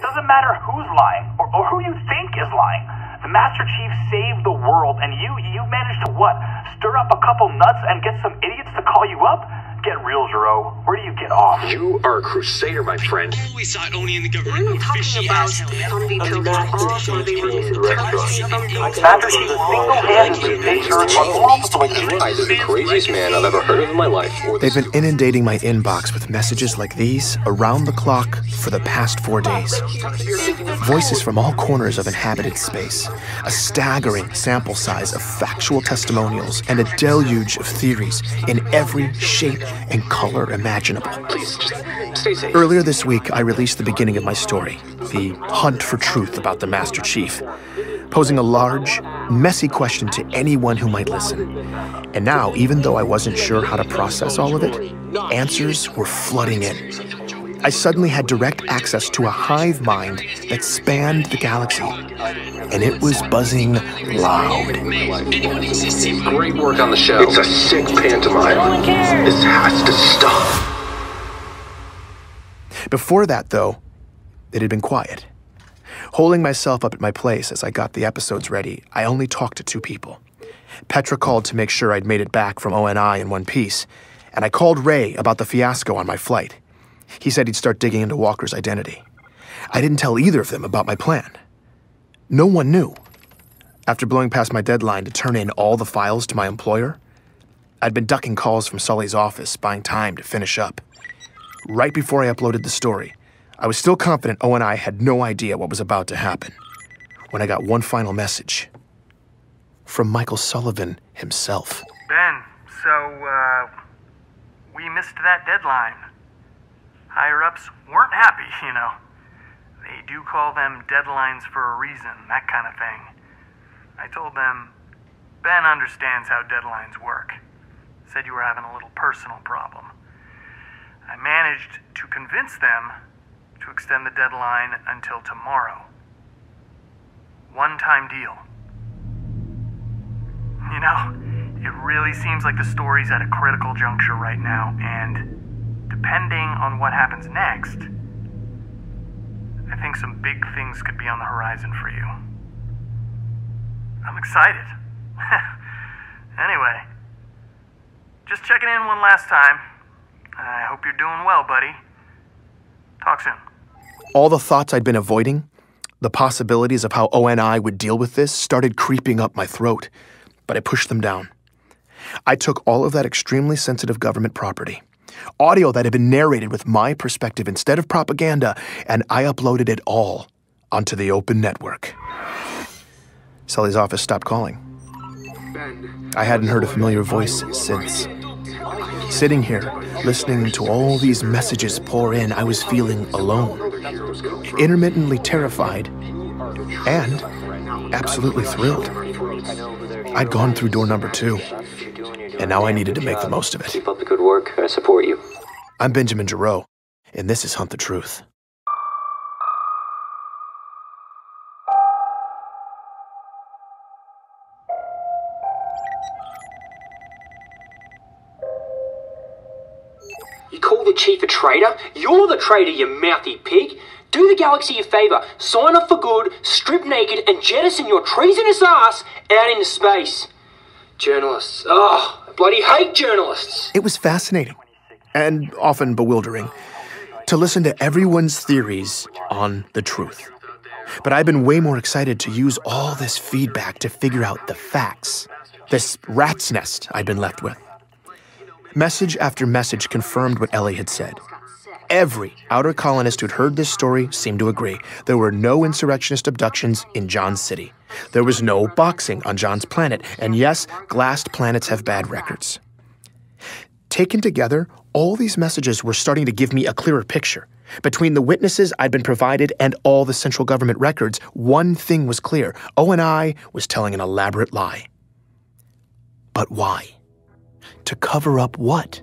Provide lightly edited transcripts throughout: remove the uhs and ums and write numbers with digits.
doesn't matter who's lying or who you think is lying. The Master Chief saved the world, and you managed to what? Stir up a couple nuts and get some idiots to call you up? Get real, Zero. Where do you get off? You are a crusader, my friend. I always thought only in the government. What are you talking about? Master Chief single-handedly made sure on multiple occasions. This is the craziest man I've ever heard of in my life. They've been inundating my inbox with messages like these around the clock for the past 4 days. Voices from all corners of inhabited space, a staggering sample size of factual testimonials, and a deluge of theories in every shape and color imaginable. Please, just stay safe. Earlier this week, I released the beginning of my story, the hunt for truth about the Master Chief, posing a large, messy question to anyone who might listen. And now, even though I wasn't sure how to process all of it, answers were flooding in. I suddenly had direct access to a hive mind that spanned the galaxy, and it was buzzing loud. Great work on the show. It's a sick pantomime. This has to stop. Before that, though, it had been quiet. Holding myself up at my place as I got the episodes ready, I only talked to 2 people. Petra called to make sure I'd made it back from ONI in one piece, and I called Ray about the fiasco on my flight. He said he'd start digging into Walker's identity. I didn't tell either of them about my plan. No one knew. After blowing past my deadline to turn in all the files to my employer, I'd been ducking calls from Sully's office, buying time to finish up. Right before I uploaded the story, I was still confident ONI had no idea what was about to happen, when I got one final message from Michael Sullivan himself. Ben, so, we missed that deadline. Higher-ups weren't happy, you know. They do call them deadlines for a reason, that kind of thing. I told them, Ben understands how deadlines work. Said you were having a little personal problem. I managed to convince them to extend the deadline until tomorrow. One-time deal. You know, it really seems like the story's at a critical juncture right now, and depending on what happens next, I think some big things could be on the horizon for you. I'm excited. Anyway, just checking in one last time. I hope you're doing well, buddy. Talk soon. All the thoughts I'd been avoiding, the possibilities of how ONI would deal with this, started creeping up my throat, but I pushed them down. I took all of that extremely sensitive government property, audio that had been narrated with my perspective instead of propaganda, and I uploaded it all onto the open network. Sully's office stopped calling. I hadn't heard a familiar voice since. Sitting here, listening to all these messages pour in, I was feeling alone, intermittently terrified, and absolutely thrilled. I'd gone through door number 2, and now I needed to make the most of it. Keep up the good work. I support you. I'm Benjamin Giroux, and this is Hunt the Truth. You call the chief a traitor? You're the traitor, you mouthy pig. Do the galaxy a favor, sign up for good, strip naked, and jettison your treasonous ass out into space. Journalists. Oh, I bloody hate journalists. It was fascinating, and often bewildering, to listen to everyone's theories on the truth. But I've been way more excited to use all this feedback to figure out the facts, this rat's nest I'd been left with. Message after message confirmed what Ellie had said. Every outer colonist who'd heard this story seemed to agree. There were no insurrectionist abductions in John's city. There was no boxing on John's planet. And yes, glassed planets have bad records. Taken together, all these messages were starting to give me a clearer picture. Between the witnesses I'd been provided and all the central government records, one thing was clear. ONI was telling an elaborate lie. But why? To cover up what?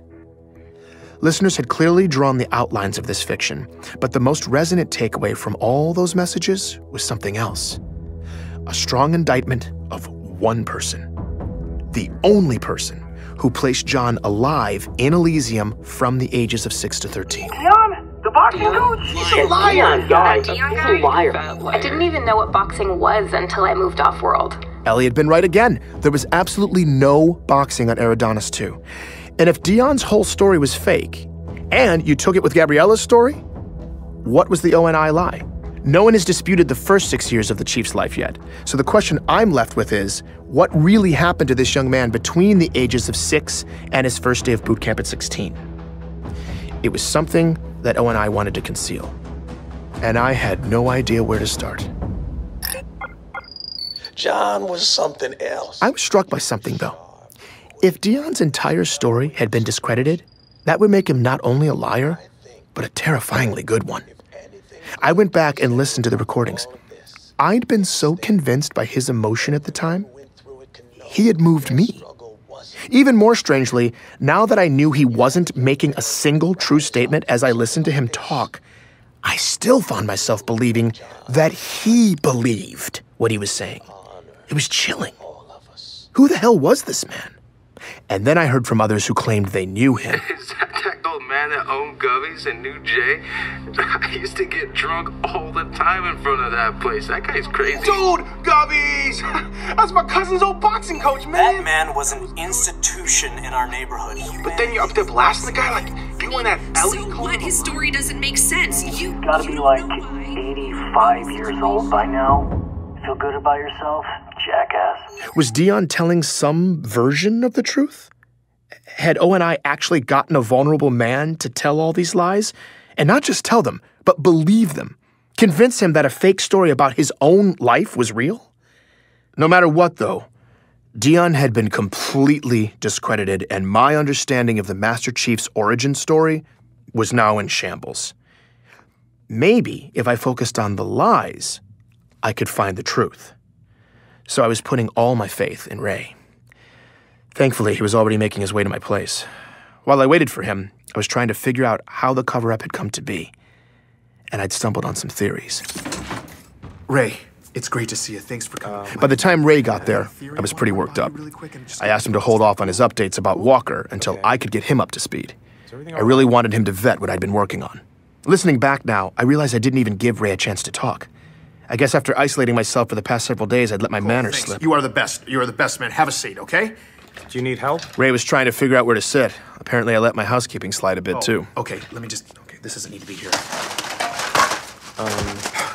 Listeners had clearly drawn the outlines of this fiction, but the most resonant takeaway from all those messages was something else. A strong indictment of one person. The only person who placed John alive in Elysium from the ages of 6 to 13. Dion, the boxing coach? He's a liar, guy. That Dion He's guy? a liar. I didn't even know what boxing was until I moved off-world. Ellie had been right again. There was absolutely no boxing on Eridanos 2. And if Dion's whole story was fake, and you took it with Gabriella's story, what was the ONI lie? No one has disputed the first 6 years of the Chief's life yet. So the question I'm left with is, what really happened to this young man between the ages of 6 and his first day of boot camp at 16? It was something that ONI wanted to conceal. And I had no idea where to start. John was something else. I was struck by something, though. If Dion's entire story had been discredited, that would make him not only a liar, but a terrifyingly good one. I went back and listened to the recordings. I'd been so convinced by his emotion at the time, he had moved me. Even more strangely, now that I knew he wasn't making a single true statement as I listened to him talk, I still found myself believing that he believed what he was saying. It was chilling. Who the hell was this man? And then I heard from others who claimed they knew him. Is that old man that owned Gubby's and knew Jay? I used to get drunk all the time in front of that place. That guy's crazy. Dude, Gubby's! That's my cousin's old boxing coach, man. That man was an institution in our neighborhood. But then you're up there blasting the guy like you and that Ellie. So what? His story doesn't make sense. You Gotta be like 85 years old by now. Feel good about yourself, jackass. Was Dion telling some version of the truth? Had ONI actually gotten a vulnerable man to tell all these lies? And not just tell them, but believe them. Convince him that a fake story about his own life was real? No matter what, though, Dion had been completely discredited, and my understanding of the Master Chief's origin story was now in shambles. Maybe if I focused on the lies, I could find the truth. So I was putting all my faith in Ray. Thankfully, he was already making his way to my place. While I waited for him, I was trying to figure out how the cover-up had come to be. And I'd stumbled on some theories. Ray, it's great to see you. Thanks for coming. By the time Ray got there, I was pretty worked up. I asked him to hold off on his updates about Walker until I could get him up to speed. I really wanted him to vet what I'd been working on. Listening back now, I realized I didn't even give Ray a chance to talk. I guess after isolating myself for the past several days, I'd let my manners slip. You are the best. You are the best, man. Have a seat, okay? Do you need help? Ray was trying to figure out where to sit. Apparently, I let my housekeeping slide a bit, too. Okay, okay, this doesn't need to be here.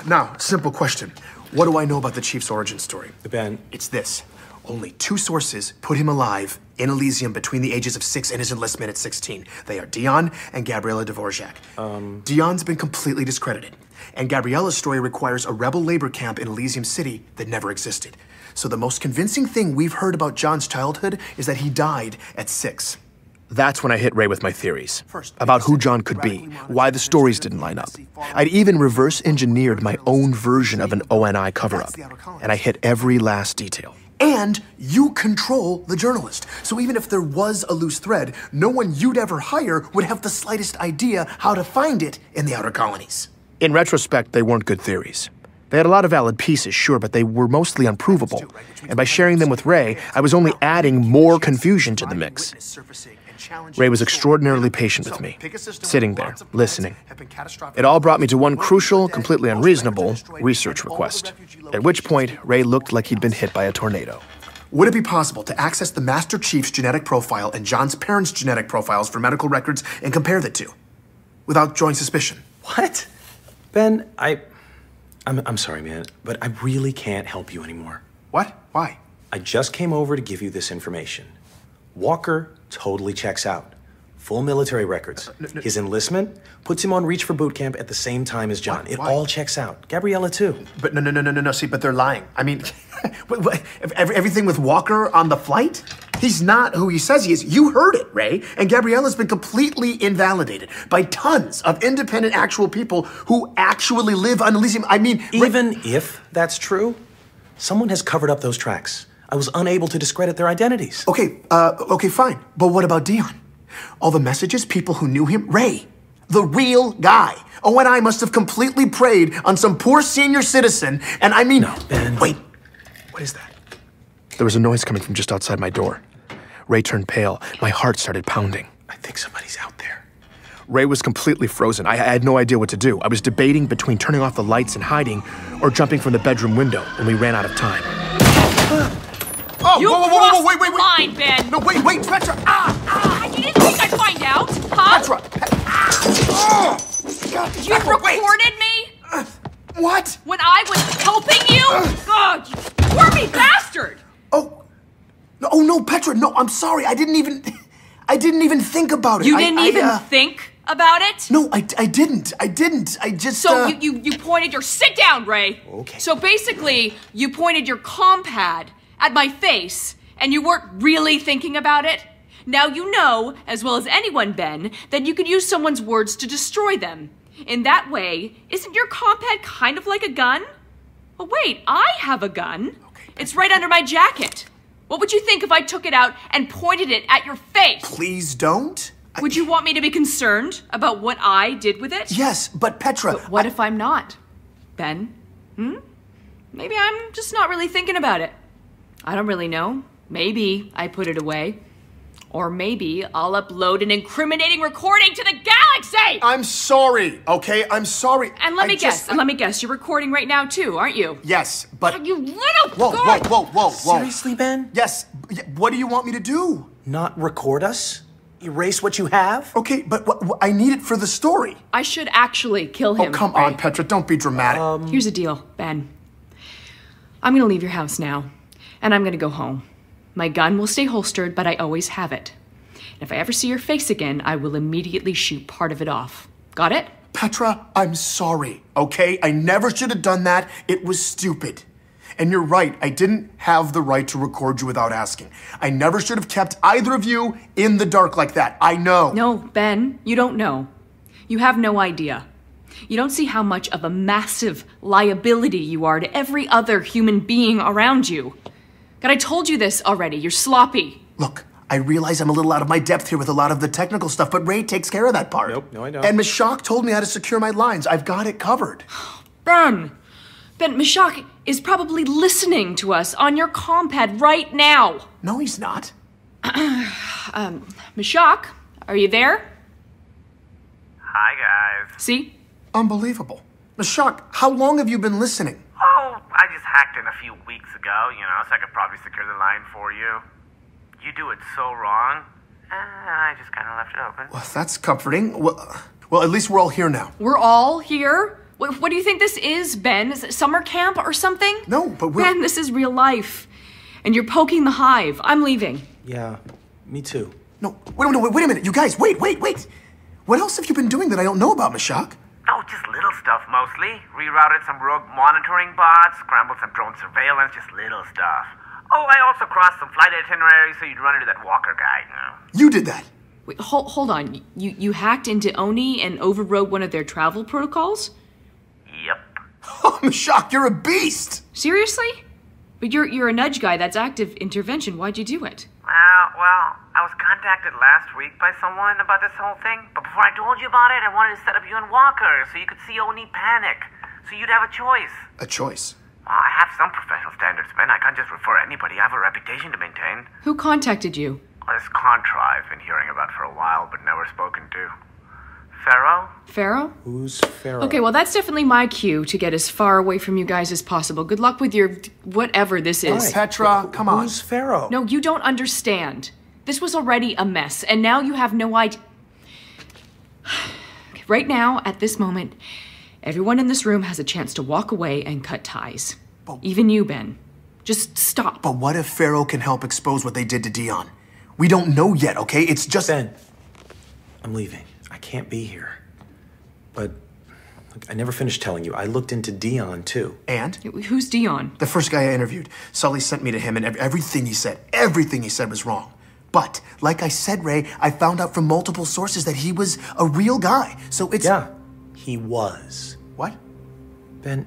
Now, simple question. What do I know about the Chief's origin story? Ben. It's this. Only 2 sources put him alive in Elysium between the ages of 6 and his enlistment at 16. They are Dion and Gabriella Dvorak. Dion's been completely discredited. And Gabriella's story requires a rebel labor camp in Elysium City that never existed. So the most convincing thing we've heard about John's childhood is that he died at 6. That's when I hit Ray with my theories about who John could be, why the stories didn't line up. I'd even reverse engineered my own version of an ONI cover-up, and I hit every last detail. And you control the journalist. So even if there was a loose thread, no one you'd ever hire would have the slightest idea how to find it in the outer colonies. In retrospect, they weren't good theories. They had a lot of valid pieces, sure, but they were mostly unprovable. And by sharing them with Ray, I was only adding more confusion to the mix. Ray was extraordinarily patient with me, sitting there, listening. It all brought me to one crucial, completely unreasonable research request, at which point Ray looked like he'd been hit by a tornado. Would it be possible to access the Master Chief's genetic profile and John's parents' genetic profiles for medical records and compare the two, without drawing suspicion? What? Ben, I'm sorry, man, but I really can't help you anymore. What? Why? I just came over to give you this information. Walker totally checks out. Full military records. His enlistment puts him on reach for boot camp at the same time as John. It all checks out. Gabriella, too. But no. See, but they're lying. I mean, everything with Walker on the flight? He's not who he says he is. You heard it, Ray. And Gabriella's been completely invalidated by tons of independent actual people who actually live on Elysium. I mean... Even if that's true, someone has covered up those tracks. I was unable to discredit their identities. Okay, fine. But what about Dion? All the messages, people who knew him? Ray, the real guy. ONI must have completely preyed on some poor senior citizen, and I mean... No, Ben. Wait, what is that? There was a noise coming from just outside my door. Ray turned pale. My heart started pounding. I think somebody's out there. Ray was completely frozen. I had no idea what to do. I was debating between turning off the lights and hiding or jumping from the bedroom window, and we ran out of time. Oh, You whoa, wait. line, Ben. No, wait, Petra. You didn't think I'd find out, huh? Petra. God, You recorded me? What? When I was helping you? God, you wormy bastard! Oh no, Petra. No, I'm sorry. I didn't even think about it. You didn't even think about it? No, I didn't. I just. So you pointed your sit down, Ray. Okay. So basically, you pointed your compad at my face, and you weren't really thinking about it. Now you know, as well as anyone, Ben, that you can use someone's words to destroy them. In that way, isn't your compad kind of like a gun? Oh wait, I have a gun. Okay, it's right under my jacket. What would you think if I took it out and pointed it at your face? Please don't. Would you want me to be concerned about what I did with it? Yes, but Petra... But what if I'm not? Ben? Maybe I'm just not really thinking about it. I don't really know. Maybe I put it away. Or maybe I'll upload an incriminating recording to the galaxy! I'm sorry, okay? I'm sorry. And let me guess, you're recording right now too, aren't you? Yes, but... You little... Whoa. Seriously, Ben? Yes, what do you want me to do? Not record us? Erase what you have? Okay, but I need it for the story. I should actually kill him. Oh, come on, Petra, don't be dramatic. Here's the deal, Ben. I'm gonna leave your house now, and I'm gonna go home. My gun will stay holstered, but I always have it. And if I ever see your face again, I will immediately shoot part of it off. Got it? Petra, I'm sorry, okay? I never should have done that. It was stupid. And you're right, I didn't have the right to record you without asking. I never should have kept either of you in the dark like that. I know. No, Ben, you don't know. You have no idea. You don't see how much of a massive liability you are to every other human being around you. God, I told you this already. You're sloppy. Look, I realize I'm a little out of my depth here with a lot of the technical stuff, but Ray takes care of that part. Nope, no I don't. And Masaq told me how to secure my lines. I've got it covered. Ben, Masaq is probably listening to us on your compad right now. No, he's not. Masaq, are you there? Hi, guys. See? Unbelievable. Masaq, how long have you been listening? Oh, I just hacked in a few weeks ago, so I could probably secure the line for you. You do it so wrong, and I just kind of left it open. Well, that's comforting. Well, at least we're all here now. We're all here? What do you think this is, Ben? Is it summer camp or something? No, but we're... Ben, this is real life. And you're poking the hive. I'm leaving. Yeah, me too. No, wait a minute. You guys, wait. What else have you been doing that I don't know about, Masaq? Oh, just little stuff mostly. Rerouted some rogue monitoring bots, scrambled some drone surveillance, just little stuff. Oh, I also crossed some flight itineraries so you'd run into that Walker guy, You did that? Wait, hold on. You hacked into Oni and overrode one of their travel protocols? Yep. Oh, Masaq, you're a beast! Seriously? But you're a nudge guy. That's active intervention. Why'd you do it? Well, I was contacted last week by someone about this whole thing, but before I told you about it, I wanted to set up you and Walker so you could see Oni panic, so you'd have a choice. A choice? Well, I have some professional standards, man. I can't just refer anybody. I have a reputation to maintain. Who contacted you? Well, this Contra I've been hearing about for a while, but never spoken to. Pharaoh? Who's Pharaoh? Okay, well, that's definitely my cue to get as far away from you guys as possible. Good luck with your whatever this is. Right. Petra, come on. Who's Pharaoh? No, you don't understand. This was already a mess, and now you have no idea. Right now, at this moment, everyone in this room has a chance to walk away and cut ties. Even you, Ben. Just stop. But what if Pharaoh can help expose what they did to Dion? We don't know yet, okay? It's just... Ben, I'm leaving. I can't be here. But look, I never finished telling you. I looked into Dion, too. And? Who's Dion? The first guy I interviewed. Sully sent me to him, and everything he said was wrong. But, like I said, Ray, I found out from multiple sources that he was a real guy. So it's... Yeah, he was. What? Ben,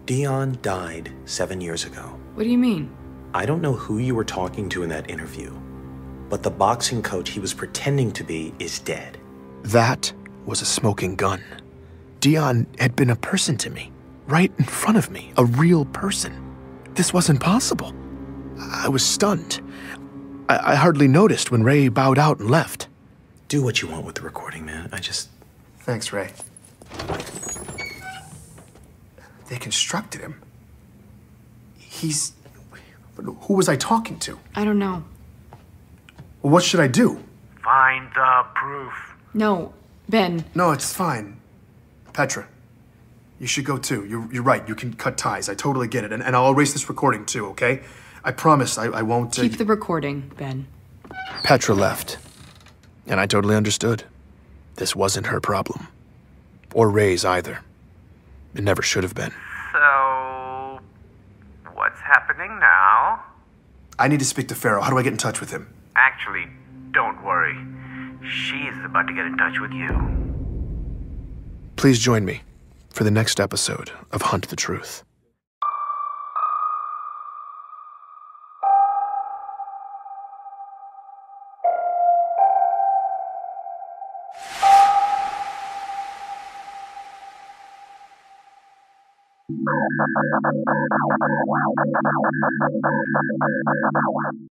Dion died 7 years ago. What do you mean? I don't know who you were talking to in that interview, but the boxing coach he was pretending to be is dead. That was a smoking gun. Dion had been a person to me, right in front of me, a real person. This wasn't possible. I was stunned. I hardly noticed when Ray bowed out and left. do what you want with the recording, man. Thanks, Ray. They constructed him. Who was I talking to? I don't know. Well, what should I do? Find the proof. No, Ben. No, it's fine. Petra, you should go too. You're right. You can cut ties. I totally get it. And I'll erase this recording too, okay? I promise I won't... Keep the recording, Ben. Petra left. And I totally understood. This wasn't her problem. Or Ray's either. It never should have been. So, what's happening now? I need to speak to Pharaoh. How do I get in touch with him? Actually, don't worry. She's about to get in touch with you. Please join me for the next episode of Hunt the Truth.